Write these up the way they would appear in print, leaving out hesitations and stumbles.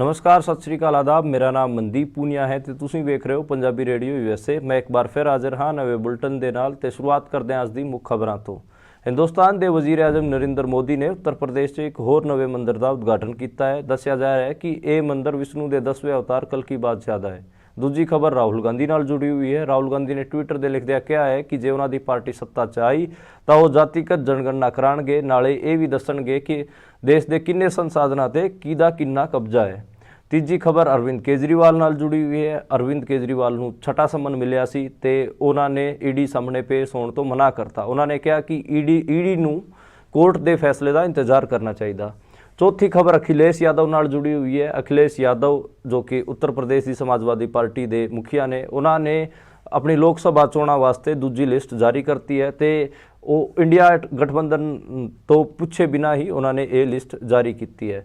नमस्कार, सत श्री अकाल, आदाब। मेरा नाम मनदीप पूनिया है ਤੇ ਤੁਸੀਂ ਵੇਖ ਰਹੇ ਹੋ ਪੰਜਾਬੀ ਰੇਡੀਓ USA। ਮੈਂ ਇੱਕ ਵਾਰ ਫਿਰ ਹਾਜ਼ਰ ਹਾਂ ਨਵੇਂ ਬੁਲਟਨ ਦੇ ਨਾਲ ਤੇ ਸ਼ੁਰੂਆਤ ਕਰਦੇ ਹਾਂ ਅੱਜ ਦੀ ਮੁੱਖ ਖਬਰਾਂ ਤੋਂ। ਹਿੰਦੁਸਤਾਨ ਦੇ ਵਜ਼ੀਰ ਆਜ਼ਮ ਨਰਿੰਦਰ ਮੋਦੀ ਨੇ ਉੱਤਰ ਪ੍ਰਦੇਸ਼ 'ਚ ਇੱਕ ਹੋਰ ਨਵੇਂ ਮੰਦਰ ਦਾ ਉਦਘਾਟਨ ਕੀਤਾ ਹੈ। ਦੱਸਿਆ ਜਾ ਰਿਹਾ ਹੈ ਕਿ ਇਹ ਮੰਦਰ ਵਿਸ਼ਨੂੰ ਦੇ 10ਵੇਂ ਅਵਤਾਰ ਕਲਕੀ ਬਾਦਸ਼ਾਹ ਦਾ ਹੈ। ਦੂਜੀ ਖਬਰ ਰਾਹੁਲ ਗਾਂਧੀ ਨਾਲ ਜੁੜੀ ਹੋਈ ਹੈ। ਰਾਹੁਲ ਗਾਂਧੀ ਨੇ ਟਵਿੱਟਰ ਦੇ ਲਿਖਦਿਆਂ ਕਿਹਾ ਹੈ ਕਿ ਜੇ ਉਹਨਾਂ ਦੀ ਪਾਰਟੀ ਸੱਤਾ 'ਚ ਆਈ ਤਾਂ ਉਹ ਜਾਤੀਗਤ ਜਨਗਣਨਾ ਕਰਾਉਣਗੇ, ਨਾਲੇ ਇਹ ਵੀ ਦੱਸਣਗੇ ਕਿ ਦੇਸ਼ ਦੇ ਕਿੰਨੇ ਸੰਸਾਧਨਾਂ ਤੇ ਕਿਹਦਾ ਕਿੰਨਾ ਕਬਜ਼ਾ ਹੈ। ਤੀਜੀ ਖਬਰ ਅਰਵਿੰਦ ਕੇਜਰੀਵਾਲ ਨਾਲ ਜੁੜੀ ਹੋਈ ਹੈ। ਅਰਵਿੰਦ ਕੇਜਰੀਵਾਲ ਨੂੰ ਛਟਾ ਸਮਨ ਮਿਲਿਆ ਸੀ ਤੇ ਉਹਨਾਂ ਨੇ ਈਡੀ ਸਾਹਮਣੇ ਪੇਸ਼ ਹੋਣ ਤੋਂ ਮਨਾ ਕਰਤਾ। ਉਹਨਾਂ ਨੇ ਕਿਹਾ ਕਿ ਈਡੀ ਨੂੰ ਕੋਰਟ ਦੇ ਫੈਸਲੇ ਦਾ ਇੰਤਜ਼ਾਰ ਕਰਨਾ ਚਾਹੀਦਾ। ਚੌਥੀ ਖਬਰ ਅਖਿਲੇਸ਼ ਯਾਦਵ ਨਾਲ ਜੁੜੀ ਹੋਈ ਹੈ। ਅਖਿਲੇਸ਼ ਯਾਦਵ ਜੋ ਕਿ ਉੱਤਰ ਪ੍ਰਦੇਸ਼ ਦੀ ਸਮਾਜਵਾਦੀ ਪਾਰਟੀ ਦੇ ਮੁਖੀਆ ਨੇ, ਉਹਨਾਂ ਨੇ ਆਪਣੀ ਲੋਕ ਸਭਾ ਚੋਣਾਂ ਵਾਸਤੇ ਦੂਜੀ ਲਿਸਟ ਜਾਰੀ ਕਰਤੀ ਹੈ ਤੇ ਉਹ ਇੰਡੀਆ ਗਠਬੰਧਨ ਤੋਂ ਪੁੱਛੇ ਬਿਨਾਂ ਹੀ ਉਹਨਾਂ ਨੇ ਇਹ ਲਿਸਟ ਜਾਰੀ ਕੀਤੀ ਹੈ।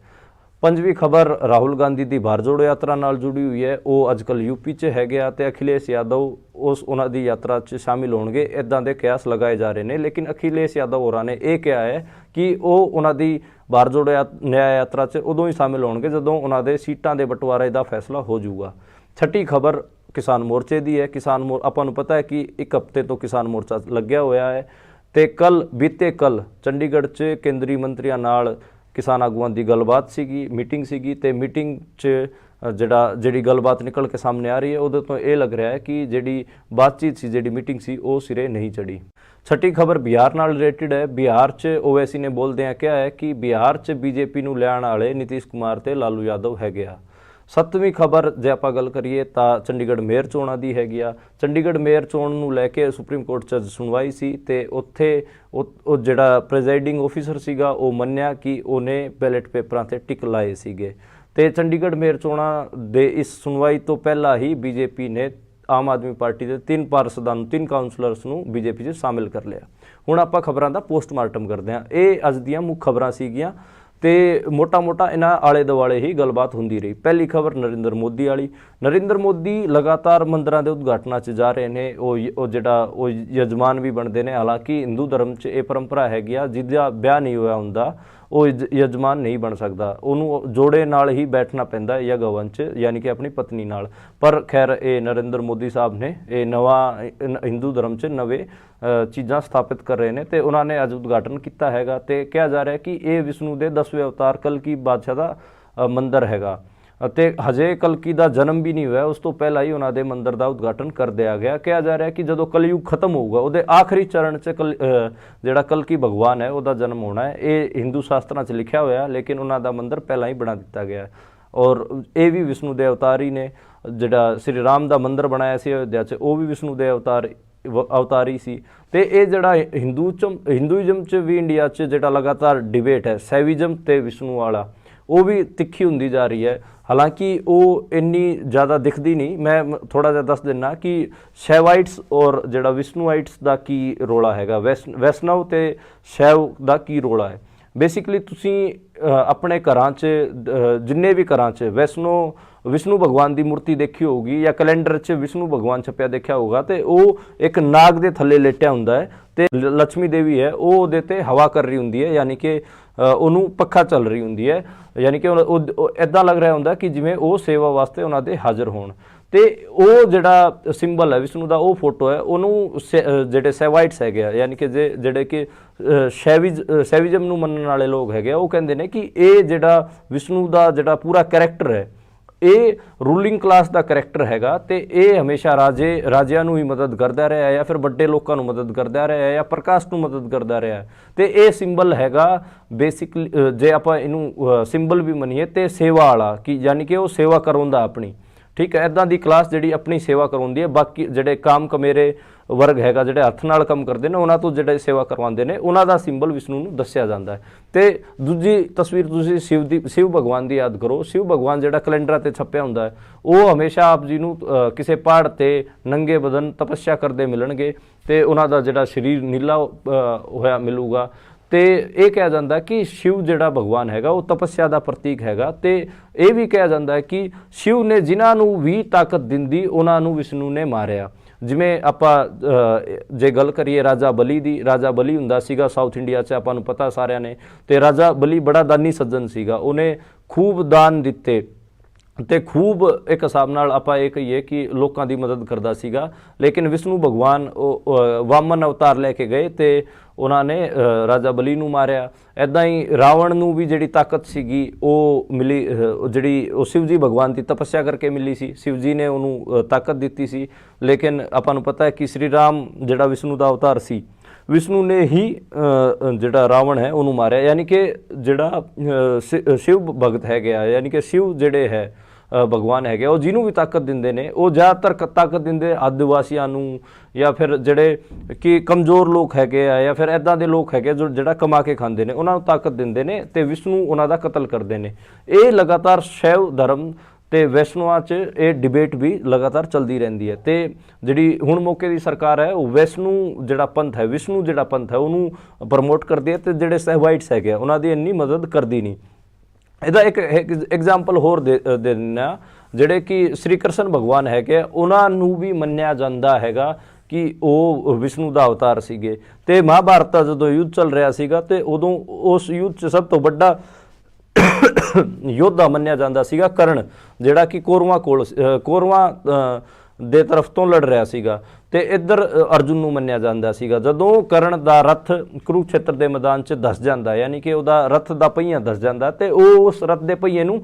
ਪੰਜਵੀਂ ਖਬਰ ਰਾਹੁਲ ਗਾਂਧੀ ਦੀ ਭਾਰਤ ਜੋੜੋ ਯਾਤਰਾ ਨਾਲ ਜੁੜੀ ਹੋਈ ਹੈ। ਉਹ ਅੱਜ ਕੱਲ੍ਹ ਯੂਪੀ 'ਚ ਹੈਗੇ ਆ ਤੇ ਅਖਿਲੇਸ਼ ਯਾਦਵ ਉਹਨਾਂ ਦੀ ਯਾਤਰਾ 'ਚ ਸ਼ਾਮਿਲ ਹੋਣਗੇ, ਇੱਦਾਂ ਦੇ ਕਿਆਸ ਲਗਾਏ ਜਾ ਰਹੇ ਨੇ। ਲੇਕਿਨ ਅਖਿਲੇਸ਼ ਯਾਦਵ ਹੋਰਾਂ ਨੇ ਇਹ ਕਿਹਾ ਹੈ ਕਿ ਉਹ ਉਹਨਾਂ ਦੀ ਭਾਰਤ ਜੋੜੋ ਨਿਆਂ ਯਾਤਰਾ 'ਚ ਉਦੋਂ ਹੀ ਸ਼ਾਮਿਲ ਹੋਣਗੇ ਜਦੋਂ ਉਹਨਾਂ ਦੇ ਸੀਟਾਂ ਦੇ ਬਟਵਾਰੇ ਦਾ ਫੈਸਲਾ ਹੋ ਜਾਊਗਾ। ਛਠੀ ਖਬਰ ਕਿਸਾਨ ਮੋਰਚੇ ਦੀ ਹੈ। ਆਪਾਂ ਨੂੰ ਪਤਾ ਹੈ ਕਿ ਇੱਕ ਹਫ਼ਤੇ ਤੋਂ ਕਿਸਾਨ ਮੋਰਚਾ ਲੱਗਿਆ ਹੋਇਆ ਹੈ ਤੇ ਬੀਤੇ ਕੱਲ ਚੰਡੀਗੜ੍ਹ 'ਚ ਕੇਂਦਰੀ ਮੰਤਰੀਆਂ ਨਾਲ ਕਿਸਾਨ ਆਗੂਆਂ ਦੀ ਗੱਲਬਾਤ ਸੀਗੀ, ਮੀਟਿੰਗ ਸੀਗੀ ਤੇ ਮੀਟਿੰਗ 'ਚ ਜਿਹੜੀ ਗੱਲਬਾਤ ਨਿਕਲ ਕੇ ਸਾਹਮਣੇ ਆ ਰਹੀ ਹੈ ਉਹਦੇ ਤੋਂ ਇਹ ਲੱਗ ਰਿਹਾ ਹੈ ਕਿ ਜਿਹੜੀ ਬਾਤਚੀਤ ਸੀ, ਜਿਹੜੀ ਮੀਟਿੰਗ ਸੀ, ਉਹ ਸਿਰੇ ਨਹੀਂ ਚੜੀ। ਛੱਟੀ ਖਬਰ ਬਿਹਾਰ ਨਾਲ ਰਿਲੇਟਿਡ ਹੈ। ਬਿਹਾਰ 'ਚ ਓਵੈਸੀ ਨੇ ਬੋਲਦਿਆਂ ਕਿਹਾ ਹੈ ਕਿ ਬਿਹਾਰ 'ਚ ਬੀਜੇਪੀ ਨੂੰ ਲਿਆਉਣ ਵਾਲੇ ਨਿਤੀਸ਼ ਕੁਮਾਰ ਤੇ ਲਾਲੂ ਯਾਦਵ ਹੈਗੇ ਆ। ਸੱਤਵੀਂ ਖਬਰ ਜੇ ਆਪਾਂ ਗੱਲ ਕਰੀਏ ਤਾਂ ਚੰਡੀਗੜ੍ਹ ਮੇਅਰ ਚੋਣਾਂ ਦੀ ਹੈਗੀ ਆ। ਚੰਡੀਗੜ੍ਹ ਮੇਅਰ ਚੋਣ ਨੂੰ ਲੈ ਕੇ ਸੁਪਰੀਮ ਕੋਰਟ 'ਚ ਸੁਣਵਾਈ ਸੀ ਤੇ ਉੱਥੇ ਉਹ ਜਿਹੜਾ ਪ੍ਰੈਜ਼ਾਈਡਿੰਗ ਆਫੀਸਰ ਸੀਗਾ ਉਹ ਮੰਨਿਆ ਕਿ ਉਹਨੇ ਬੈਲਟ ਪੇਪਰਾਂ 'ਤੇ ਟਿਕ ਲਾਏ ਸੀਗੇ ਤੇ ਚੰਡੀਗੜ੍ਹ ਮੇਅਰ ਚੋਣਾਂ ਦੇ ਇਸ ਸੁਣਵਾਈ ਤੋਂ ਪਹਿਲਾਂ ਹੀ ਬੀਜੇਪੀ ਨੇ ਆਮ ਆਦਮੀ ਪਾਰਟੀ ਦੇ 3 ਪਾਰਸ਼ਦਾਂ ਨੂੰ, 3 ਕਾਉਂਸਲਰਸ ਨੂੰ ਬੀਜੇਪੀ 'ਚ ਸ਼ਾਮਿਲ ਕਰ ਲਿਆ। ਹੁਣ ਆਪਾਂ ਖਬਰਾਂ ਦਾ ਪੋਸਟਮਾਰਟਮ ਕਰਦੇ ਹਾਂ। ਇਹ ਅੱਜ ਦੀਆਂ ਮੁੱਖ ਖਬਰਾਂ ਸੀਗੀਆਂ ਤੇ ਮੋਟਾ ਇਹਨਾਂ ਆਲੇ ਦੁਆਲੇ ਹੀ ਗੱਲਬਾਤ ਹੁੰਦੀ ਰਹੀ। ਪਹਿਲੀ ਖਬਰ ਨਰਿੰਦਰ ਮੋਦੀ ਵਾਲੀ। ਨਰਿੰਦਰ ਮੋਦੀ ਲਗਾਤਾਰ ਮੰਦਰਾਂ ਦੇ ਉਦਘਾਟਨਾਂ 'ਚ ਜਾ ਰਹੇ ਨੇ। ਉਹ ਯਜਮਾਨ ਵੀ ਬਣਦੇ ਨੇ। ਹਾਲਾਂਕਿ ਹਿੰਦੂ ਧਰਮ 'ਚ ਇਹ ਪਰੰਪਰਾ ਹੈਗੀ ਆ, ਜਿਹਦਾ ਵਿਆਹ ਨਹੀਂ ਹੋਇਆ ਹੁੰਦਾ ਉਹ ਯਜਮਾਨ ਨਹੀਂ ਬਣ ਸਕਦਾ, ਉਹਨੂੰ ਜੋੜੇ ਨਾਲ ਹੀ ਬੈਠਣਾ ਪੈਂਦਾ ਯਗਵਨ 'ਚ, ਯਾਨੀ ਕਿ ਆਪਣੀ ਪਤਨੀ ਨਾਲ। ਪਰ ਖੈਰ ਇਹ ਨਰਿੰਦਰ ਮੋਦੀ ਸਾਹਿਬ ਨੇ ਇਹ ਨਵਾਂ ਹਿੰਦੂ ਧਰਮ 'ਚ ਨਵੇਂ ਚੀਜ਼ਾਂ ਸਥਾਪਿਤ ਕਰ ਰਹੇ ਨੇ ਤੇ ਉਹਨਾਂ ਨੇ ਅੱਜ ਉਦਘਾਟਨ ਕੀਤਾ ਹੈਗਾ ਤੇ ਕਿਹਾ ਜਾ ਰਿਹਾ ਕਿ ਇਹ ਵਿਸ਼ਨੂੰ ਦੇ 10ਵੇਂ ਅਵਤਾਰ ਕਲਕੀ ਬਾਦਸ਼ਾਹ ਦਾ ਮੰਦਰ ਹੈਗਾ ਅਤੇ ਹਜੇ ਕਲਕੀ ਦਾ ਜਨਮ ਵੀ ਨਹੀਂ ਹੋਇਆ, ਉਸ ਤੋਂ ਪਹਿਲਾਂ ਹੀ ਉਹਨਾਂ ਦੇ ਮੰਦਰ ਦਾ ਉਦਘਾਟਨ ਕਰ ਦਿਆ ਗਿਆ। ਕਿਹਾ ਜਾ ਰਿਹਾ ਕਿ ਜਦੋਂ ਕਲਯੁਗ ਖਤਮ ਹੋਊਗਾ ਉਹਦੇ ਆਖਰੀ ਚਰਨ 'ਚ ਜਿਹੜਾ ਕਲਕੀ ਭਗਵਾਨ ਹੈ ਉਹਦਾ ਜਨਮ ਹੋਣਾ ਹੈ। ਇਹ ਹਿੰਦੂ ਸ਼ਾਸਤਰਾਂ 'ਚ ਲਿਖਿਆ ਹੋਇਆ, ਲੇਕਿਨ ਉਹਨਾਂ ਦਾ ਮੰਦਰ ਪਹਿਲਾਂ ਹੀ ਬਣਾ ਦਿੱਤਾ ਗਿਆ ਔਰ ਇਹ ਵੀ ਵਿਸ਼ਨੂੰ ਦੇ ਅਵਤਾਰ ਹੀ ਨੇ। ਜਿਹੜਾ ਸ਼੍ਰੀ ਰਾਮ ਦਾ ਮੰਦਰ ਬਣਾਇਆ ਸੀ ਅਯੋਧਿਆ 'ਚ ਉਹ ਵੀ ਵਿਸ਼ਨੂੰ ਦੇ ਅਵਤਾਰੀ ਸੀ। ਤੇ ਇਹ ਜਿਹੜਾ ਹਿੰਦੂਇਜ਼ਮ 'ਚ ਵੀ ਇੰਡੀਆ 'ਚ ਜਿਹੜਾ ਲਗਾਤਾਰ ਡਿਬੇਟ ਹੈ ਸੈਵਿਜ਼ਮ ਤੇ ਵਿਸ਼ਨੂੰ ਵਾਲਾ, ਉਹ ਵੀ ਤਿੱਖੀ ਹੁੰਦੀ ਜਾ ਰਹੀ ਹੈ। ਹਾਲਾਂਕਿ ਉਹ ਇੰਨੀ ਜ਼ਿਆਦਾ ਦਿਖਦੀ ਨਹੀਂ। ਮੈਂ ਥੋੜ੍ਹਾ ਜਿਹਾ ਦੱਸ ਦਿੰਦਾ ਕਿ ਸ਼ੈਵਾਈਟਸ ਔਰ ਜਿਹੜਾ ਵਿਸ਼ਨੂਆਈਟਸ ਦਾ ਕੀ ਰੌਲਾ ਹੈਗਾ, ਵੈਸ਼ਨਵ ਤੇ ਸ਼ੈਵ ਦਾ ਕੀ ਰੌਲਾ ਹੈ। ਬੇਸਿਕਲੀ ਤੁਸੀਂ ਆਪਣੇ ਘਰਾਂ 'ਚ ਜਿੰਨੇ ਵੀ ਘਰਾਂ 'ਚ ਵਿਸ਼ਨੂੰ ਭਗਵਾਨ ਦੀ ਮੂਰਤੀ ਦੇਖੀ ਹੋਊਗੀ ਜਾਂ ਕੈਲੰਡਰ 'ਚ ਵਿਸ਼ਨੂੰ ਭਗਵਾਨ ਛਪਿਆ ਦੇਖਿਆ ਹੋਊਗਾ ਤੇ ਉਹ ਇੱਕ ਨਾਗ ਦੇ ਥੱਲੇ ਲੇਟਿਆ ਹੁੰਦਾ ਹੈ ਤੇ ਲక్ష్ਮੀ ਦੇਵੀ ਹੈ ਉਹ ਉਹਦੇ ਤੇ ਹਵਾ ਕਰ ਰਹੀ ਹੁੰਦੀ ਹੈ, ਯਾਨੀ ਕਿ ਉਹਨੂੰ ਪੱਖਾ ਚੱਲ ਰਹੀ ਹੁੰਦੀ ਹੈ, ਯਾਨੀ ਕਿ ਉਹ ਇੱਦਾਂ ਲੱਗ ਰਿਹਾ ਹੁੰਦਾ ਕਿ ਜਿਵੇਂ ਉਹ ਸੇਵਾ ਵਾਸਤੇ ਉਹਨਾਂ ਦੇ ਹਾਜ਼ਰ ਹੋਣ। ਤੇ ਉਹ ਜਿਹੜਾ ਸਿੰਬਲ ਹੈ ਵਿਸ਼ਨੂੰ ਦਾ, ਉਹ ਫੋਟੋ ਹੈ, ਉਹਨੂੰ ਜਿਹੜੇ ਸੈਵਾਈਟਸ ਹੈਗੇ ਆ, ਯਾਨੀ ਕਿ ਜਿਹੜੇ ਕਿ ਸੈਵਿਜ਼ਮ ਨੂੰ ਮੰਨਣ ਵਾਲੇ ਲੋਕ ਹੈਗੇ ਆ, ਉਹ ਕਹਿੰਦੇ ਨੇ ਕਿ ਇਹ ਜਿਹੜਾ ਵਿਸ਼ਨੂੰ ਦਾ ਜਿਹੜਾ ਪੂਰਾ ਕਰੈਕਟਰ ਹੈ ਇਹ ਰੂਲਿੰਗ ਕਲਾਸ ਦਾ ਕਰੈਕਟਰ ਹੈਗਾ ਤੇ ਇਹ ਹਮੇਸ਼ਾ ਰਾਜਿਆਂ ਨੂੰ ਹੀ ਮਦਦ ਕਰਦਾ ਰਿਹਾ ਜਾਂ ਫਿਰ ਵੱਡੇ ਲੋਕਾਂ ਨੂੰ ਮਦਦ ਕਰਦਾ ਰਿਹਾ ਜਾਂ ਪ੍ਰਕਾਸ਼ ਨੂੰ ਮਦਦ ਕਰਦਾ ਰਿਹਾ ਤੇ ਇਹ ਸਿੰਬਲ ਹੈਗਾ ਬੇਸਿਕਲੀ, ਜੇ ਆਪਾਂ ਇਹਨੂੰ ਸਿੰਬਲ ਵੀ ਮੰਨੀਏ ਤੇ ਸੇਵਾ ਵਾਲਾ, ਕਿ ਯਾਨੀ ਕਿ ਉਹ ਸੇਵਾ ਕਰਾਉਂਦਾ ਆਪਣੀ, ਠੀਕ ਹੈ, ਇੱਦਾਂ ਦੀ ਕਲਾਸ ਜਿਹੜੀ ਆਪਣੀ ਸੇਵਾ ਕਰਵਾਉਂਦੀ ਹੈ। ਬਾਕੀ ਜਿਹੜੇ ਕੰਮ ਕਮੇਰੇ ਵਰਗ ਹੈਗਾ ਜਿਹੜੇ ਹੱਥ ਨਾਲ ਕੰਮ ਕਰਦੇ ਨੇ ਉਹਨਾਂ ਤੋਂ ਜਿਹੜੇ ਸੇਵਾ ਕਰਵਾਉਂਦੇ ਨੇ ਉਹਨਾਂ ਦਾ ਸਿੰਬਲ ਵਿਸ਼ਨੂੰ ਨੂੰ ਦੱਸਿਆ ਜਾਂਦਾ ਹੈ। ਤੇ ਦੂਜੀ ਤਸਵੀਰ ਤੁਸੀਂ ਸ਼ਿਵ ਭਗਵਾਨ ਦੀ ਯਾਦ ਕਰੋ। ਸ਼ਿਵ ਭਗਵਾਨ ਜਿਹੜਾ ਕੈਲੰਡਰਾਂ 'ਤੇ ਛਪਿਆ ਹੁੰਦਾ ਹੈ ਉਹ ਹਮੇਸ਼ਾ ਆਪ ਜੀ ਨੂੰ ਕਿਸੇ ਪਹਾੜ 'ਤੇ ਨੰਗੇ ਬਦਨ ਤਪੱਸਿਆ ਕਰਦੇ ਮਿਲਣਗੇ ਤੇ ਉਹਨਾਂ ਦਾ ਜਿਹੜਾ ਸਰੀਰ ਨੀਲਾ ਹੋਇਆ ਮਿਲੂਗਾ ਤੇ ਇਹ ਕਿਹਾ ਜਾਂਦਾ ਕਿ ਸ਼ਿਵ ਜਿਹੜਾ ਭਗਵਾਨ ਹੈਗਾ ਉਹ ਤਪੱਸਿਆ ਦਾ ਪ੍ਰਤੀਕ ਹੈਗਾ ਤੇ ਇਹ ਵੀ ਕਿਹਾ ਜਾਂਦਾ ਕਿ ਸ਼ਿਵ ਨੇ ਜਿਨ੍ਹਾਂ ਨੂੰ ਵੀ ਤਾਕਤ ਦਿੰਦੀ ਉਹਨਾਂ ਨੂੰ ਵਿਸ਼ਨੂੰ ਨੇ ਮਾਰਿਆ। ਜਿਵੇਂ ਆਪਾਂ ਜੇ ਗੱਲ ਕਰੀਏ ਰਾਜਾ ਬਲੀ ਦੀ, ਰਾਜਾ ਬਲੀ ਹੁੰਦਾ ਸੀਗਾ ਸਾਊਥ ਇੰਡੀਆ 'ਚ, ਆਪਾਂ ਨੂੰ ਪਤਾ ਸਾਰਿਆਂ ਨੇ, ਤੇ ਰਾਜਾ ਬਲੀ ਬੜਾ ਦਾਨੀ ਸੱਜਣ ਸੀਗਾ, ਉਹਨੇ ਖੂਬ ਦਾਨ ਦਿੱਤੇ ਤੇ ਖੂਬ ਇੱਕ ਹਿਸਾਬ ਨਾਲ ਆਪਾਂ ਇਹ ਕਹੀਏ ਕਿ ਲੋਕਾਂ ਦੀ ਮਦਦ ਕਰਦਾ ਸੀਗਾ। ਲੇਕਿਨ ਵਿਸ਼ਨੂੰ ਭਗਵਾਨ ਉਹ ਵਾਮਨ ਅਵਤਾਰ ਲੈ ਕੇ ਗਏ ਤੇ ਉਹਨਾਂ ਨੇ ਰਾਜਾ ਬਲੀ ਨੂੰ ਮਾਰਿਆ। ਇੱਦਾਂ ਹੀ ਰਾਵਣ ਨੂੰ ਵੀ ਜਿਹੜੀ ਤਾਕਤ ਸੀਗੀ ਉਹ ਮਿਲੀ, ਜਿਹੜੀ ਉਹ ਸ਼ਿਵ ਜੀ ਭਗਵਾਨ ਦੀ ਤਪੱਸਿਆ ਕਰਕੇ ਮਿਲੀ ਸੀ। ਸ਼ਿਵ ਜੀ ਨੇ ਉਹਨੂੰ ਤਾਕਤ ਦਿੱਤੀ ਸੀ। ਲੇਕਿਨ ਆਪਾਂ ਨੂੰ ਪਤਾ ਹੈ ਕਿ ਸ਼੍ਰੀ ਰਾਮ ਜਿਹੜਾ ਵਿਸ਼ਨੂੰ ਦਾ ਅਵਤਾਰ ਸੀ, ਵਿਸ਼ਨੂੰ ਨੇ ਹੀ ਜਿਹੜਾ ਰਾਵਣ ਹੈ ਉਹਨੂੰ ਮਾਰਿਆ। ਯਾਨੀ ਕਿ ਜਿਹੜਾ ਸ਼ਿਵ ਭਗਤ ਹੈਗੇ ਆ, ਯਾਨੀ ਕਿ ਸ਼ਿਵ ਜਿਹੜੇ ਹੈ ਭਗਵਾਨ ਹੈਗੇ, ਉਹ ਜਿਹਨੂੰ ਵੀ ਤਾਕਤ ਦਿੰਦੇ ਨੇ, ਉਹ ਜ਼ਿਆਦਾਤਰ ਤਾਕਤ ਦਿੰਦੇ ਆਦਿਵਾਸੀਆਂ ਨੂੰ, ਜਾਂ ਫਿਰ ਜਿਹੜੇ ਕਿ ਕਮਜ਼ੋਰ ਲੋਕ ਹੈਗੇ ਆ, ਜਾਂ ਫਿਰ ਇੱਦਾਂ ਦੇ ਲੋਕ ਹੈਗੇ ਜੋ ਜਿਹੜਾ ਕਮਾ ਕੇ ਖਾਂਦੇ ਨੇ, ਉਹਨਾਂ ਨੂੰ ਤਾਕਤ ਦਿੰਦੇ ਨੇ ਤੇ ਵਿਸ਼ਨੂੰ ਉਹਨਾਂ ਦਾ ਕਤਲ ਕਰਦੇ ਨੇ। ਇਹ ਲਗਾਤਾਰ ਸ਼ੈਵ ਧਰਮ ਤੇ ਵੈਸ਼ਨੂਆਂ 'ਚ ਇਹ ਡਿਬੇਟ ਵੀ ਲਗਾਤਾਰ ਚੱਲਦੀ ਰਹਿੰਦੀ ਹੈ। ਤੇ ਜਿਹੜੀ ਹੁਣ ਮੌਕੇ ਦੀ ਸਰਕਾਰ ਹੈ ਉਹ ਵੈਸ਼ਨੂੰ ਜਿਹੜਾ ਪੰਥ ਹੈ, ਵਿਸ਼ਨੂੰ ਜਿਹੜਾ ਪੰਥ ਹੈ ਉਹਨੂੰ ਪ੍ਰਮੋਟ ਕਰਦੀ ਹੈ, ਤੇ ਜਿਹੜੇ ਸਹਿਵਾਈਟਸ ਹੈਗੇ ਆ ਉਹਨਾਂ ਦੀ ਇੰਨੀ ਮਦਦ ਕਰਦੀ ਨਹੀਂ। ਇਹਦਾ ਇੱਕ ਐਗਜ਼ਾਮਪਲ ਹੋਰ ਦੇ ਦਿੰਦਾ, ਜਿਹੜੇ ਕਿ ਸ਼੍ਰੀ ਕ੍ਰਿਸ਼ਨ ਭਗਵਾਨ ਹੈਗੇ, ਉਹਨਾਂ ਨੂੰ ਵੀ ਮੰਨਿਆ ਜਾਂਦਾ ਹੈਗਾ ਕਿ ਉਹ ਵਿਸ਼ਨੂੰ ਦਾ ਅਵਤਾਰ ਸੀਗੇ। ਤੇ ਮਹਾਭਾਰਤ ਦਾ ਜਦੋਂ ਯੁੱਧ ਚੱਲ ਰਿਹਾ ਸੀਗਾ ਤੇ ਉਦੋਂ ਉਸ ਯੁੱਧ 'ਚ ਸਭ ਤੋਂ ਵੱਡਾ ਯੋਧਾ ਮੰਨਿਆ ਜਾਂਦਾ ਸੀਗਾ ਕਰਨ, ਜਿਹੜਾ ਕਿ ਕੌਰਵਾਂ ਦੇ ਤਰਫ ਤੋਂ ਲੜ ਰਿਹਾ ਸੀਗਾ। ਤੇ ਇੱਧਰ ਅਰਜੁਨ ਨੂੰ ਮੰਨਿਆ ਜਾਂਦਾ ਸੀਗਾ। ਜਦੋਂ ਕਰਨ ਦਾ ਰੱਥ ਕੁਰੂਕਸ਼ੇਤਰ ਦੇ ਮੈਦਾਨ 'ਚ ਧਸ ਜਾਂਦਾ, ਯਾਨੀ ਕਿ ਉਹਦਾ ਰੱਥ ਦਾ ਪਹੀਆ ਧਸ ਜਾਂਦਾ, ਤੇ ਉਹ ਉਸ ਰੱਥ ਦੇ ਪਹੀਏ ਨੂੰ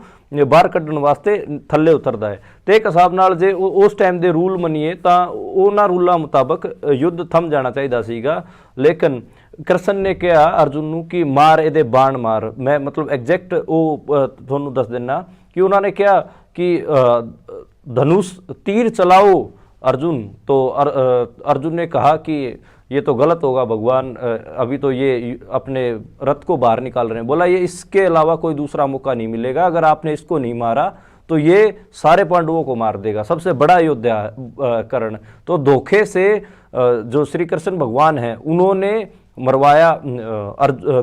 ਬਾਹਰ ਕੱਢਣ ਵਾਸਤੇ ਥੱਲੇ ਉਤਰਦਾ ਹੈ। ਤੇ ਇੱਕ ਹਿਸਾਬ ਨਾਲ ਜੇ ਉਸ ਟਾਈਮ ਦੇ ਰੂਲ ਮੰਨੀਏ ਤਾਂ ਉਹਨਾਂ ਰੂਲਾਂ ਮੁਤਾਬਕ ਯੁੱਧ ਥੰਮ ਜਾਣਾ ਚਾਹੀਦਾ ਸੀਗਾ। ਲੇਕਿਨ ਕ੍ਰਿਸ਼ਨ ਨੇ ਕਿਹਾ ਅਰਜੁਨ ਨੂੰ ਕਿ ਮਾਰ ਇਹਦੇ ਬਾਣ ਮਾਰ। ਮੈਂ ਮਤਲਬ ਐਗਜ਼ੈਕਟ ਉਹ ਤੁਹਾਨੂੰ ਦੱਸ ਦਿੰਦਾ ਕਿ ਉਹਨਾਂ ਨੇ ਕਿਹਾ ਕਿ धनुष तीर चलाओ अर्जुन। तो अर्जुन ने कहा कि ये तो गलत होगा भगवान, अभी तो ये अपने रथ को बाहर निकाल रहे हैं। बोला ये इसके अलावा कोई दूसरा मौका नहीं मिलेगा, अगर आपने इसको नहीं मारा तो ये सारे पांडवों को मार देगा, सबसे बड़ा योद्धा कर्ण। तो धोखे से जो श्री कृष्ण भगवान हैं उन्होंने मरवाया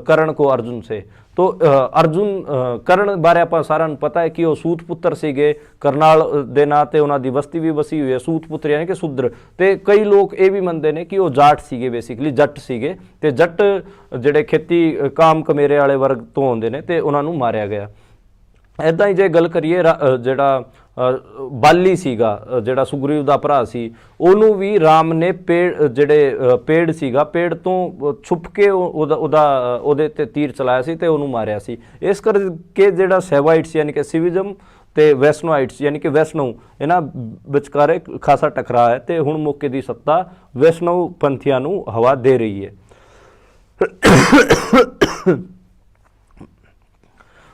कर्ण को अर्जुन से। तो अर्जुन कर्ण बारे ਆਪਾਂ ਸਾਰਿਆਂ ਨੂੰ ਪਤਾ ਹੈ ਕਿ ਉਹ ਸੂਤ ਪੁੱਤਰ ਸੀਗੇ, ਕਰਨਾਲ ਦੇ ਨਾਂ ਤੇ ਉਹਨਾਂ ਦੀ ਬਸਤੀ ਵੀ ਵਸੀ ਹੋਈ ਹੈ। ਸੂਤ ਪੁੱਤਰ ਯਾਨੀ ਕਿ ਸ਼ੂਦਰ। ਤੇ ਕਈ ਲੋਕ ਇਹ ਵੀ ਮੰਨਦੇ ਨੇ ਕਿ ਉਹ ਜਾਟ ਸੀਗੇ, ਬੇਸਿਕਲੀ ਜੱਟ ਸੀਗੇ, ਤੇ ਜੱਟ ਜਿਹੜੇ ਖੇਤੀ ਕਾਮ ਕਮੇਰੇ ਵਾਲੇ ਵਰਗ ਤੋਂ ਆਉਂਦੇ ਨੇ ਤੇ ਉਹਨਾਂ ਨੂੰ ਮਾਰਿਆ ਗਿਆ। ਇੱਦਾਂ ਹੀ ਜੇ ਗੱਲ ਕਰੀਏ ਜਿਹੜਾ ਬਾਲੀ ਸੀਗਾ, ਜਿਹੜਾ ਸੁਗਰੀਵ ਦਾ ਭਰਾ ਸੀ, ਉਹਨੂੰ ਵੀ ਰਾਮ ਨੇ ਪੇੜ ਸੀਗਾ, ਪੇੜ ਤੋਂ ਛੁਪ ਕੇ ਉਹਦੇ ਤੇ ਤੀਰ ਚਲਾਇਆ ਸੀ ਤੇ ਉਹਨੂੰ ਮਾਰਿਆ ਸੀ। ਇਸ ਕਰਕੇ ਜਿਹੜਾ ਸੈਵਾਈਟਸ ਯਾਨੀ ਕਿ ਸਿਵਿਜ਼ਮ ਤੇ ਵੈਸ਼ਨੋਆਈਟਸ ਯਾਨੀ ਕਿ ਵੈਸ਼ਨੋ, ਇਹਨਾਂ ਵਿਚਕਾਰੇ ਖਾਸਾ ਟਕਰਾਅ ਹੈ ਤੇ ਹੁਣ ਮੌਕੇ ਦੀ ਸੱਤਾ ਵੈਸ਼ਨੋ ਪੰਥੀਆਂ ਨੂੰ ਹਵਾ ਦੇ ਰਹੀ ਹੈ।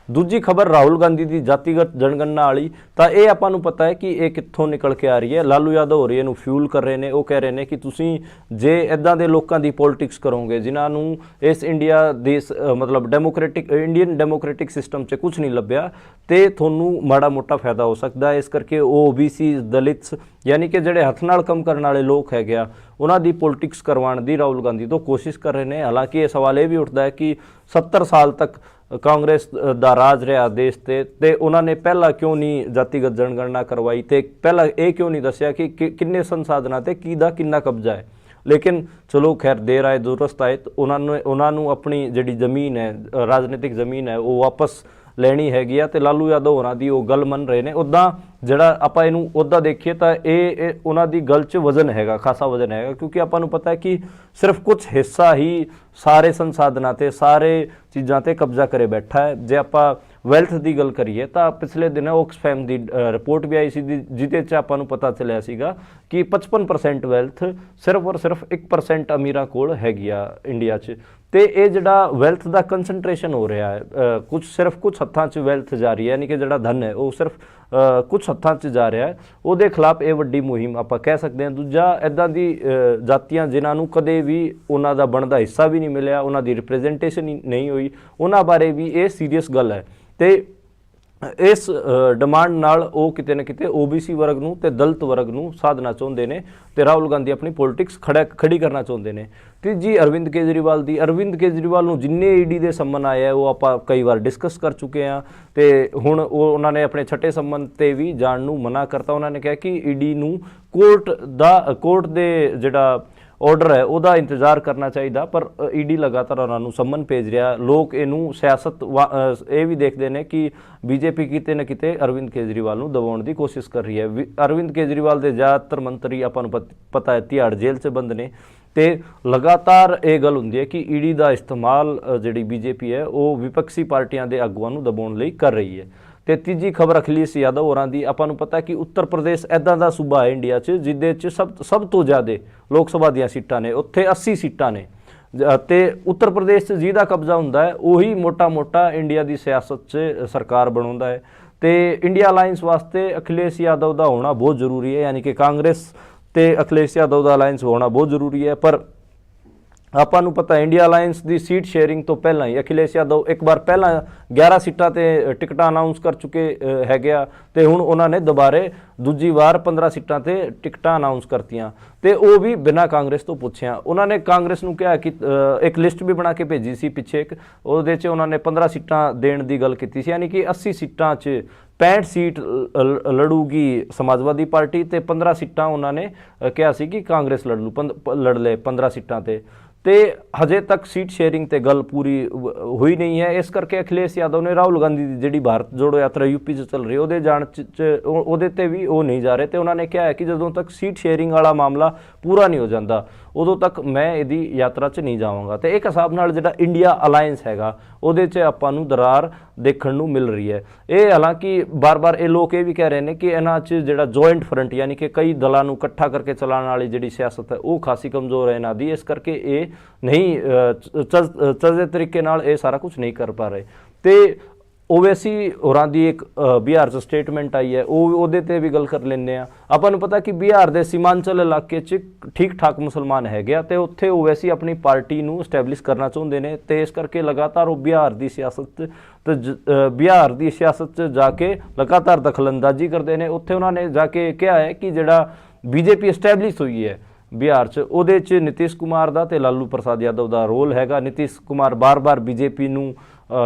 ਦੂਜੀ ਖਬਰ ਰਾਹੁਲ ਗਾਂਧੀ ਦੀ ਜਾਤੀਗਤ ਜਨਗਣਨਾ ਵਾਲੀ। ਤਾਂ ਇਹ ਆਪਾਂ ਨੂੰ ਪਤਾ ਹੈ ਕਿ ਇਹ ਕਿੱਥੋਂ ਨਿਕਲ ਕੇ ਆ ਰਹੀ ਹੈ। ਲਾਲੂ ਯਾਦਵ ਹੋ ਰਹੀ ਇਹਨੂੰ ਫਿਊਲ ਕਰ ਰਹੇ ਨੇ। ਉਹ ਕਹਿ ਰਹੇ ਨੇ ਕਿ ਤੁਸੀਂ ਜੇ ਇੱਦਾਂ ਦੇ ਲੋਕਾਂ ਦੀ ਪੋਲਿਟਿਕਸ ਕਰੋਗੇ ਜਿਨ੍ਹਾਂ ਨੂੰ ਇਸ ਇੰਡੀਆ ਦੇ ਮਤਲਬ ਇੰਡੀਅਨ ਡੈਮੋਕ੍ਰੈਟਿਕ ਸਿਸਟਮ 'ਚ ਕੁਝ ਨਹੀਂ ਲੱਭਿਆ, ਤੇ ਤੁਹਾਨੂੰ ਮਾੜਾ ਮੋਟਾ ਫਾਇਦਾ ਹੋ ਸਕਦਾ ਹੈ। ਇਸ ਕਰਕੇ ਉਹ OBC ਦਲਿਤਸ ਯਾਨੀ ਕਿ ਜਿਹੜੇ ਹੱਥ ਨਾਲ ਕੰਮ ਕਰਨ ਵਾਲੇ ਲੋਕ ਹੈਗੇ ਆ, ਉਹਨਾਂ ਦੀ ਪੋਲਿਟਿਕਸ ਕਰਵਾਉਣ ਦੀ ਰਾਹੁਲ ਗਾਂਧੀ ਤੋਂ ਕੋਸ਼ਿਸ਼ ਕਰ ਰਹੇ ਨੇ। ਹਾਲਾਂਕਿ ਇਹ ਸਵਾਲ ਇਹ ਵੀ ਉੱਠਦਾ ਹੈ ਕਿ 70 ਸਾਲ ਤੱਕ ਕਾਂਗਰਸ ਦਾ ਰਾਜ ਰਿਹਾ ਦੇਸ਼ ਤੇ ਉਹਨਾਂ ਨੇ ਪਹਿਲਾਂ ਕਿਉਂ ਨਹੀਂ ਜਾਤੀਗਤ ਜਨਗਣਨਾ ਕਰਵਾਈ, ਤੇ ਪਹਿਲਾਂ ਇਹ ਕਿਉਂ ਨਹੀਂ ਦੱਸਿਆ ਕਿ ਕਿੰਨੇ ਸੰਸਾਧਨਾਂ ਤੇ ਕਿਹਦਾ ਕਿੰਨਾ ਕਬਜ਼ਾ ਹੈ। ਲੇਕਿਨ ਚਲੋ ਖੈਰ ਦੇਰ ਆਏ ਦੁਰਸਤ ਆਏ। ਉਹਨਾਂ ਨੂੰ ਆਪਣੀ ਜਿਹੜੀ ਜ਼ਮੀਨ ਹੈ, ਰਾਜਨੀਤਿਕ ਜ਼ਮੀਨ ਹੈ, ਉਹ ਵਾਪਸ ਲੈਣੀ ਹੈਗੀ ਆ, ਤੇ ਲਾਲੂ ਯਾਦਵ ਹੋਰਾਂ ਦੀ ਉਹ ਗੱਲ ਮੰਨ ਰਹੇ ਨੇ। ਉੱਦਾਂ ਜਿਹੜਾ ਆਪਾਂ ਇਹਨੂੰ ਉੱਦਾਂ ਦੇਖੀਏ ਤਾਂ ਇਹ ਉਹਨਾਂ ਦੀ ਗੱਲ 'ਚ ਵਜ਼ਨ ਹੈਗਾ, ਖਾਸਾ ਵਜ਼ਨ ਹੈਗਾ, ਕਿਉਂਕਿ ਆਪਾਂ ਨੂੰ ਪਤਾ ਹੈ ਕਿ ਸਿਰਫ ਕੁਝ ਹਿੱਸਾ ਹੀ ਸਾਰੇ ਸੰਸਾਧਨਾਂ ਤੇ ਸਾਰੇ ਚੀਜ਼ਾਂ ਤੇ ਕਬਜ਼ਾ ਕਰੇ ਬੈਠਾ ਹੈ। ਜੇ ਆਪਾਂ ਵੈਲਥ ਦੀ ਗੱਲ ਕਰੀਏ ਤਾਂ ਪਿਛਲੇ ਦਿਨ ਆਕਸਫੈਮ ਦੀ ਰਿਪੋਰਟ ਵੀ ਆਈ ਸੀ ਜਿਹਦੇ 'ਚ ਆਪਾਂ ਨੂੰ ਪਤਾ ਚੱਲਿਆ ਸੀਗਾ ਕਿ 55% ਵੈਲਥ ਸਿਰਫ ਔਰ ਸਿਰਫ 1% ਅਮੀਰਾਂ ਕੋਲ ਹੈਗੀ ਆ ਇੰਡੀਆ 'ਚ। ਤੇ ਇਹ ਜਿਹੜਾ ਵੈਲਥ ਦਾ ਕੰਸਨਟ੍ਰੇਸ਼ਨ ਹੋ ਰਿਹਾ ਹੈ, ਸਿਰਫ ਕੁਝ ਹੱਥਾਂ 'ਚ ਵੈਲਥ ਜਾ ਰਹੀ ਹੈ, ਯਾਨੀ ਕਿ ਜਿਹੜਾ ਧਨ ਹੈ ਉਹ ਸਿਰਫ ਕੁਝ ਹੱਥਾਂ 'ਚ ਜਾ ਰਿਹਾ ਹੈ, ਉਹਦੇ ਖਿਲਾਫ ਇਹ ਵੱਡੀ ਮੁਹਿੰਮ ਆਪਾਂ ਕਹਿ ਸਕਦੇ ਹਾਂ। ਦੂਜਾ ਇੱਦਾਂ ਦੀ ਜਾਤੀਆਂ ਜਿਨ੍ਹਾਂ ਨੂੰ ਕਦੇ ਵੀ ਉਹਨਾਂ ਦਾ ਬਣਦਾ ਹਿੱਸਾ ਵੀ ਨਹੀਂ ਮਿਲਿਆ, ਉਹਨਾਂ ਦੀ ਰਿਪਰੈਜ਼ੈਂਟੇਸ਼ਨ ਹੀ ਨਹੀਂ ਹੋਈ, ਉਹਨਾਂ ਬਾਰੇ ਵੀ ਇਹ ਸੀਰੀਅਸ ਗੱਲ ਹੈ। ਤੇ ਇਸ ਡਿਮਾਂਡ ਨਾਲ ਉਹ ਕਿਤੇ ਨਾ ਕਿਤੇ OBC ਵਰਗ ਨੂੰ ਤੇ ਦਲਿਤ ਵਰਗ ਨੂੰ ਸਾਧਨਾ ਚਾਹੁੰਦੇ ਨੇ, ਤੇ ਰਾਹੁਲ ਗਾਂਧੀ ਆਪਣੀ ਪੋਲਿਟਿਕਸ ਖੜੀ ਕਰਨਾ ਚਾਹੁੰਦੇ ਨੇ। ਤੀਜੀ ਅਰਵਿੰਦ ਕੇਜਰੀਵਾਲ ਨੂੰ ਜਿੰਨੇ ED ਦੇ ਸੰਮਨ ਆਏ ਆ ਉਹ ਆਪਾਂ ਕਈ ਵਾਰ ਡਿਸਕਸ ਕਰ ਚੁੱਕੇ ਹਾਂ, ਤੇ ਹੁਣ ਉਹਨਾਂ ਨੇ ਆਪਣੇ ਛੱਟੇ ਸੰਮਨ ਤੇ ਵੀ ਜਾਣ ਨੂੰ ਮਨਾ ਕਰਤਾ। ਉਹਨਾਂ ਨੇ ਕਿਹਾ ਕਿ ED ਨੂੰ ਕੋਰਟ ਦੇ ਜਿਹੜਾ ਆਰਡਰ ਹੈ ਉਹਦਾ ਇੰਤਜ਼ਾਰ ਕਰਨਾ ਚਾਹੀਦਾ, ਪਰ ਈਡੀ ਲਗਾਤਾਰ ਉਹਨਾਂ ਨੂੰ ਸੰਮਨ ਭੇਜ ਰਿਹਾ। ਲੋਕ ਇਹਨੂੰ ਸਿਆਸਤ ਇਹ ਵੀ ਦੇਖਦੇ ਨੇ ਕਿ ਬੀਜੇਪੀ ਕਿਤੇ ਨਾ ਕਿਤੇ ਅਰਵਿੰਦ ਕੇਜਰੀਵਾਲ ਨੂੰ ਦਬਾਉਣ ਦੀ ਕੋਸ਼ਿਸ਼ ਕਰ ਰਹੀ ਹੈ। ਅਰਵਿੰਦ ਕੇਜਰੀਵਾਲ ਦੇ ਜ਼ਿਆਦਾਤਰ ਮੰਤਰੀ ਆਪਾਂ ਨੂੰ ਪਤਾ ਹੈ ਤਿਹਾੜ ਜੇਲ੍ਹ 'ਚ ਬੰਦ ਨੇ, ਤੇ ਲਗਾਤਾਰ ਇਹ ਗੱਲ ਹੁੰਦੀ ਹੈ ਕਿ ਈਡੀ ਦਾ ਇਸਤੇਮਾਲ ਜਿਹੜੀ ਬੀਜੇਪੀ ਹੈ ਉਹ ਵਿਪਕਸ਼ੀ ਪਾਰਟੀਆਂ ਦੇ ਆਗੂਆਂ ਨੂੰ ਦਬਾਉਣ ਲਈ ਕਰ ਰਹੀ ਹੈ। ਤੇ ਤੀਜੀ ਖਬਰ ਅਖਿਲੇਸ਼ ਯਾਦਵ ਹੋਰਾਂ ਦੀ। ਆਪਾਂ ਨੂੰ ਪਤਾ ਕਿ ਉੱਤਰ ਪ੍ਰਦੇਸ਼ ਇੱਦਾਂ ਦਾ ਸੂਬਾ ਹੈ ਇੰਡੀਆ 'ਚ ਜਿਹਦੇ 'ਚ ਸਭ ਤੋਂ ਜ਼ਿਆਦਾ ਲੋਕ ਸਭਾ ਦੀਆਂ ਸੀਟਾਂ ਨੇ, ਉੱਥੇ 80 ਸੀਟਾਂ ਨੇ, ਤੇ ਉੱਤਰ ਪ੍ਰਦੇਸ਼ 'ਚ ਜਿਹਦਾ ਕਬਜ਼ਾ ਹੁੰਦਾ ਹੈ ਉਹੀ ਮੋਟਾ ਇੰਡੀਆ ਦੀ ਸਿਆਸਤ 'ਚ ਸਰਕਾਰ ਬਣਾਉਂਦਾ ਹੈ। ਤੇ ਇੰਡੀਆ ਅਲਾਇੰਸ ਵਾਸਤੇ ਅਖਿਲੇਸ਼ ਯਾਦਵ ਦਾ ਹੋਣਾ ਬਹੁਤ ਜ਼ਰੂਰੀ ਹੈ, ਯਾਨੀ ਕਿ ਕਾਂਗਰਸ ਤੇ ਅਖਿਲੇਸ਼ ਯਾਦਵ ਦਾ ਅਲਾਇੰਸ ਹੋਣਾ ਬਹੁਤ ਜ਼ਰੂਰੀ ਹੈ। ਪਰ ਆਪਾਂ ਨੂੰ ਪਤਾ ਇੰਡੀਆ ਅਲਾਇੰਸ ਦੀ ਸੀਟ ਸ਼ੇਅਰਿੰਗ ਤੋਂ ਪਹਿਲਾਂ ਹੀ ਅਖਿਲੇਸ਼ ਯਾਦਵ ਇੱਕ ਵਾਰ ਪਹਿਲਾਂ 11 ਸੀਟਾਂ ਤੇ ਟਿਕਟਾਂ ਅਨਾਉਂਸ ਕਰ ਚੁੱਕੇ ਹੈਗੇ ਆ, ਤੇ ਹੁਣ ਉਹਨਾਂ ਨੇ ਦੁਬਾਰੇ ਦੂਜੀ ਵਾਰ 15 ਸੀਟਾਂ ਤੇ ਟਿਕਟਾਂ ਅਨਾਉਂਸ ਕਰਤੀਆਂ, ਤੇ ਉਹ ਵੀ ਬਿਨਾਂ ਕਾਂਗਰਸ ਤੋਂ ਪੁੱਛਿਆ। ਉਹਨਾਂ ਨੇ ਕਾਂਗਰਸ ਨੂੰ ਕਿਹਾ ਕਿ ਇੱਕ ਲਿਸਟ ਵੀ ਬਣਾ ਕੇ ਭੇਜੀ ਸੀ ਪਿੱਛੇ ਇੱਕ, ਉਹਦੇ 'ਚ ਉਹਨਾਂ ਨੇ 15 ਸੀਟਾਂ ਦੇਣ ਦੀ ਗੱਲ ਕੀਤੀ ਸੀ, ਯਾਨੀ ਕਿ 80 ਸੀਟਾਂ 'ਚ 65 ਸੀਟ ਲੜੂਗੀ ਸਮਾਜਵਾਦੀ ਪਾਰਟੀ, ਤੇ 15 ਸੀਟਾਂ ਉਹਨਾਂ ਨੇ ਕਿਹਾ ਸੀ ਕਿ ਕਾਂਗਰਸ ਲੜ ਲੈ 15 ਸੀਟਾਂ ਤੇ ਹਜੇ ਤੱਕ ਸੀਟ ਸ਼ੇਅਰਿੰਗ ਤੇ ਗੱਲ ਪੂਰੀ ਹੋਈ ਨਹੀਂ ਹੈ। ਇਸ ਕਰਕੇ ਅਖਿਲੇਸ਼ ਯਾਦਵ ਨੇ ਰਾਹੁਲ ਗਾਂਧੀ ਦੀ ਜਿਹੜੀ ਭਾਰਤ ਜੋੜੋ ਯਾਤਰਾ ਯੂਪੀ 'ਚ ਚੱਲ ਰਹੀ ਉਹਦੇ ਜਾਣ 'ਚ ਉਹਦੇ ਤੇ ਵੀ ਉਹ ਨਹੀਂ ਜਾ ਰਹੇ, ਤੇ ਉਹਨਾਂ ਨੇ ਕਿਹਾ ਹੈ ਕਿ ਜਦੋਂ ਤੱਕ ਸੀਟ ਸ਼ੇਅਰਿੰਗ ਵਾਲਾ ਮਾਮਲਾ ਪੂਰਾ ਨਹੀਂ ਹੋ ਜਾਂਦਾ ਉਦੋਂ ਤੱਕ ਮੈਂ ਇਹਦੀ ਯਾਤਰਾ 'ਚ ਨਹੀਂ ਜਾਵਾਂਗਾ। ਤੇ ਇੱਕ ਹਿਸਾਬ ਨਾਲ ਜਿਹੜਾ ਇੰਡੀਆ ਅਲਾਇੰਸ ਹੈਗਾ ਉਹਦੇ 'ਚ ਆਪਾਂ ਨੂੰ ਦਰਾਰ ਦੇਖਣ ਨੂੰ ਮਿਲ ਰਹੀ ਹੈ। ਇਹ ਹਾਲਾਂਕਿ ਬਾਰ-ਬਾਰ ਇਹ ਲੋਕ ਇਹ ਵੀ ਕਹਿ ਰਹੇ ਨੇ ਕਿ ਇਹਨਾਂ 'ਚ ਜਿਹੜਾ ਜੁਆਇੰਟ ਫਰੰਟ ਯਾਨੀ ਕਿ ਕਈ ਦਲਾਂ ਨੂੰ ਇਕੱਠਾ ਕਰਕੇ ਚਲਾਉਣ ਵਾਲੀ ਜਿਹੜੀ ਸਿਆਸਤ ਹੈ ਉਹ ਖਾਸੀ ਕਮਜ਼ੋਰ ਹੈ ਇਹਨਾਂ ਦੀ, ਇਸ ਕਰਕੇ ਇਹ ਨਹੀਂ ਚੱਜਦੇ ਤਰੀਕੇ ਨਾਲ ਇਹ ਸਾਰਾ ਕੁਝ ਨਹੀਂ ਕਰ ਪਾ ਰਹੇ। ਤੇ ਓਵੈਸੀ ਹੋਰਾਂ ਦੀ ਇੱਕ ਬਿਹਾਰ 'ਚ ਸਟੇਟਮੈਂਟ ਆਈ ਹੈ, ਉਹਦੇ ਤੇ ਵੀ ਗੱਲ ਕਰ ਲੈਂਦੇ ਆ। ਆਪਾਂ ਨੂੰ ਪਤਾ ਕਿ ਬਿਹਾਰ ਦੇ ਸੀਮਾਂਚਲ ਇਲਾਕੇ 'ਚ ਠੀਕ ਠਾਕ ਮੁਸਲਮਾਨ ਹੈਗੇ ਆ, ਤੇ ਉੱਥੇ ਓਵੈਸੀ ਆਪਣੀ ਪਾਰਟੀ ਨੂੰ ਸਟੈਬਲਿਸ਼ ਕਰਨਾ ਚਾਹੁੰਦੇ ਨੇ, ਤੇ ਇਸ ਕਰਕੇ ਲਗਾਤਾਰ ਉਹ ਬਿਹਾਰ ਦੀ ਸਿਆਸਤ ਜਾ ਕੇ ਲਗਾਤਾਰ ਦਖਲਅੰਦਾਜ਼ੀ ਕਰਦੇ ਨੇ। ਉੱਥੇ ਉਹਨਾਂ ਨੇ ਜਾ ਕੇ ਕਿਹਾ ਹੈ ਕਿ ਜਿਹੜਾ ਬੀਜੇਪੀ ਸਟੈਬਲਿਸ਼ ਹੋਈ ਹੈ ਬਿਹਾਰ 'ਚ ਉਹਦੇ 'ਚ ਨਿਤੀਸ਼ ਕੁਮਾਰ ਦਾ ਤੇ ਲਾਲੂ ਪ੍ਰਸਾਦ ਯਾਦਵ ਦਾ ਰੋਲ ਹੈਗਾ। ਨਿਤੀਸ਼ ਕੁਮਾਰ ਬਾਰ-ਬਾਰ ਬੀਜੇਪੀ ਨੂੰ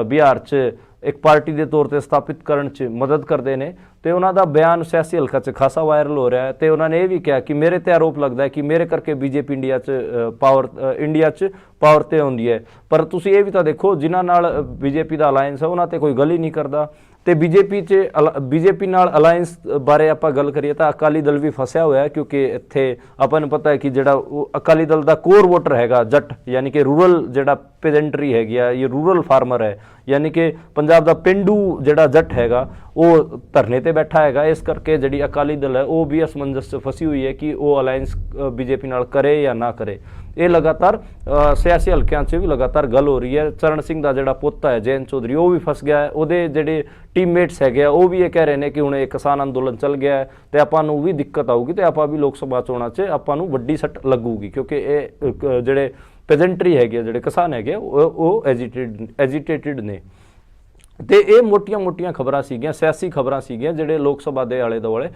ਬਿਹਾਰ 'ਚ ਇੱਕ ਪਾਰਟੀ ਦੇ ਤੌਰ ਤੇ ਸਥਾਪਿਤ ਕਰਨ 'ਚ ਮਦਦ ਕਰਦੇ ਨੇ, ਤੇ ਉਹਨਾਂ ਦਾ ਬਿਆਨ ਸਿਆਸੀ ਹਲਕਾ 'ਚ ਖਾਸਾ ਵਾਇਰਲ ਹੋ ਰਿਹਾ ਹੈ। ਤੇ ਉਹਨਾਂ ਨੇ ਇਹ ਵੀ ਕਿਹਾ ਕਿ ਮੇਰੇ ਤੇ ਆਰੋਪ ਲੱਗਦਾ ਹੈ ਕਿ ਮੇਰੇ ਕਰਕੇ ਬੀਜੇਪੀ ਇੰਡੀਆ 'ਚ ਪਾਵਰ ਤੇ ਆਉਂਦੀ ਹੈ, ਪਰ ਤੁਸੀਂ ਇਹ ਵੀ ਤਾਂ ਦੇਖੋ ਜਿਨ੍ਹਾਂ ਨਾਲ ਬੀਜੇਪੀ ਦਾ ਅਲਾਇੰਸ ਹੈ ਉਹਨਾਂ ਤੇ ਕੋਈ ਗੱਲ ਹੀ ਨਹੀਂ ਕਰਦਾ। ਤੇ ਬੀਜੇਪੀ ਨਾਲ ਅਲਾਇੰਸ ਬਾਰੇ ਆਪਾਂ ਗੱਲ ਕਰੀਏ ਤਾਂ ਅਕਾਲੀ ਦਲ ਵੀ ਫਸਿਆ ਹੋਇਆ ਹੈ, ਕਿਉਂਕਿ ਇੱਥੇ ਆਪਾਂ ਨੂੰ ਪਤਾ ਹੈ ਕਿ ਜਿਹੜਾ ਉਹ ਅਕਾਲੀ ਦਲ ਦਾ ਕੋਰ ਵੋਟਰ ਹੈਗਾ ਜੱਟ, ਯਾਨੀ ਕਿ ਰੂਰਲ ਜਿਹੜਾ ਪੈਜੈਂਟਰੀ ਹੈਗੀ ਆ, ਇਹ ਰੂਰਲ ਫਾਰਮਰ ਹੈ, ਯਾਨੀ ਕਿ ਪੰਜਾਬ ਦਾ ਪਿੰਡੂ ਜਿਹੜਾ ਜੱਟ ਹੈਗਾ ਉਹ ਧਰਨੇ ਤੇ ਬੈਠਾ ਹੈਗਾ। ਇਸ ਕਰਕੇ ਜਿਹੜੀ ਅਕਾਲੀ ਦਲ ਹੈ ਉਹ ਵੀ ਅਸਮੰਜਸ 'ਚ ਫਸੀ ਹੋਈ ਹੈ ਕਿ ਉਹ ਅਲਾਇੰਸ ਬੀਜੇਪੀ ਨਾਲ ਕਰੇ ਜਾਂ ਨਾ ਕਰੇ। ਇਹ ਲਗਾਤਾਰ ਸਿਆਸੀ ਹਲਕਿਆਂ 'ਚ ਵੀ ਲਗਾਤਾਰ ਗੱਲ ਹੋ ਰਹੀ ਹੈ। ਚਰਨ ਸਿੰਘ ਦਾ ਜਿਹੜਾ ਪੋਤਾ ਹੈ ਜੈਨ ਚੌਧਰੀ ਉਹ ਵੀ ਫਸ ਗਿਆ ਹੈ, ਉਹਦੇ ਜਿਹੜੇ ਟੀਮਮੇਟਸ ਹੈਗੇ ਆ ਉਹ ਵੀ ਇਹ ਕਹਿ ਰਹੇ ਨੇ ਕਿ ਹੁਣ ਇਹ ਕਿਸਾਨ ਅੰਦੋਲਨ ਚੱਲ ਗਿਆ ਹੈ ਤੇ ਆਪਾਂ ਨੂੰ ਵੀ ਦਿੱਕਤ ਆਊਗੀ, ਤੇ ਆਪਾਂ ਵੀ ਲੋਕ ਸਭਾ ਚੋਣਾਂ 'ਚ ਆਪਾਂ ਨੂੰ ਵੱਡੀ ਸੱਟ ਲੱਗੂਗੀ, ਕਿਉਂਕਿ ਇਹ ਜਿਹੜੇ ਪੈਜੈਂਟਰੀ ਹੈਗੇ ਜਿਹੜੇ ਕਿਸਾਨ ਹੈਗੇ ਉਹ ਐਜੀਟੇਟਿਡ ਨੇ। ਤੇ ਇਹ ਮੋਟੀਆਂ ਖਬਰਾਂ ਸੀਗੀਆਂ, ਸਿਆਸੀ ਖਬਰਾਂ ਸੀਗੀਆਂ ਜਿਹੜੇ ਲੋਕ ਸਭਾ ਦੇ ਆਲੇ ਦੁਆਲੇ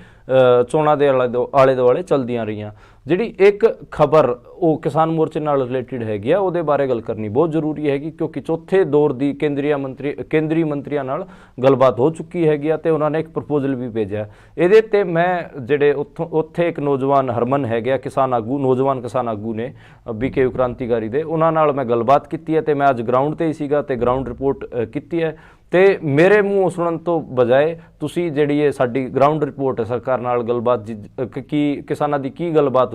ਚੋਣਾਂ ਦੇ ਆਲੇ ਦੁਆਲੇ ਚੱਲਦੀਆਂ ਰਹੀਆਂ। ਜਿਹੜੀ ਇੱਕ ਖਬਰ ਉਹ ਕਿਸਾਨ ਮੋਰਚੇ ਨਾਲ ਰਿਲੇਟਿਡ ਹੈਗੀ ਆ, ਉਹਦੇ ਬਾਰੇ ਗੱਲ ਕਰਨੀ ਬਹੁਤ ਜ਼ਰੂਰੀ ਹੈਗੀ, ਕਿਉਂਕਿ ਚੌਥੇ ਦੌਰ ਦੀ ਕੇਂਦਰੀ ਮੰਤਰੀਆਂ ਨਾਲ ਗੱਲਬਾਤ ਹੋ ਚੁੱਕੀ ਹੈਗੀ ਆ, ਤੇ ਉਹਨਾਂ ਨੇ ਇੱਕ ਪ੍ਰਪੋਜ਼ਲ ਵੀ ਭੇਜਿਆ। ਇਹਦੇ ਤੇ ਮੈਂ ਜਿਹੜੇ ਉੱਥੇ ਇੱਕ ਨੌਜਵਾਨ ਹਰਮਨ ਹੈਗੇ ਆ ਨੌਜਵਾਨ ਕਿਸਾਨ ਆਗੂ ਨੇ BK ਕ੍ਰਾਂਤੀਕਾਰੀ ਦੇ, ਉਹਨਾਂ ਨਾਲ ਮੈਂ ਗੱਲਬਾਤ ਕੀਤੀ ਹੈ, ਤੇ ਮੈਂ ਅੱਜ ਗਰਾਊਂਡ ਤੇ ਹੀ ਸੀਗਾ ਤੇ ਗਰਾਊਂਡ ਰਿਪੋਰਟ ਕੀਤੀ ਹੈ। ਤੇ ਮੇਰੇ ਮੂੰਹੋਂ ਸੁਣਨ ਤੋਂ ਬਜਾਏ ਤੁਸੀਂ ਜਿਹੜੀ ਇਹ ਸਾਡੀ ਗਰਾਊਂਡ ਰਿਪੋਰਟ ਹੈ ਸਰਕਾਰ ਨਾਲ ਗੱਲਬਾਤ ਕੀ ਕਿਸਾਨਾਂ ਦੀ ਕੀ ਗੱਲਬਾਤ